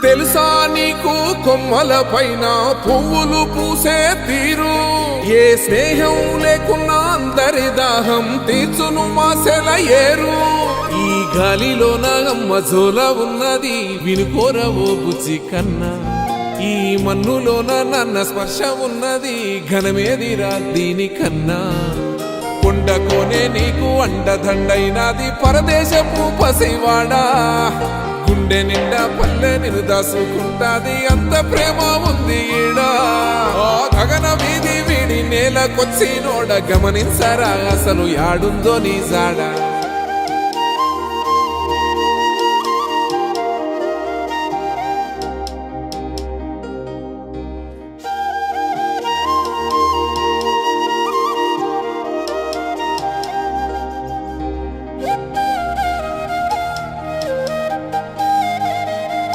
తెలుసా నీకు కొమ్మల పైన పువ్వులు పూసే తీరు? ఏ స్నేహం లేకున్నా అందరి దాహం తీర్చును మాసెల ఏరు. ఈ గాలిలోన అమ్మజోల ఉన్నది వినుకోరవో బుజ్జి కన్నా. ఈ మన్నులోన నన్న స్పర్శ ఉన్నది ఘనమేదిరా దీనికన్నా. కొండకోనే నీకు అండదండైనది పరదేశపు పసివాడా. గుండె నిండా పల్లె నిన్ను దాసుకుంటాది అంత ప్రేమ ఉంది ఈడా. గగన వీధి వీడి నేలకొచ్చినోడ గమనించరా అసలు యాడుందో నీ జాడా.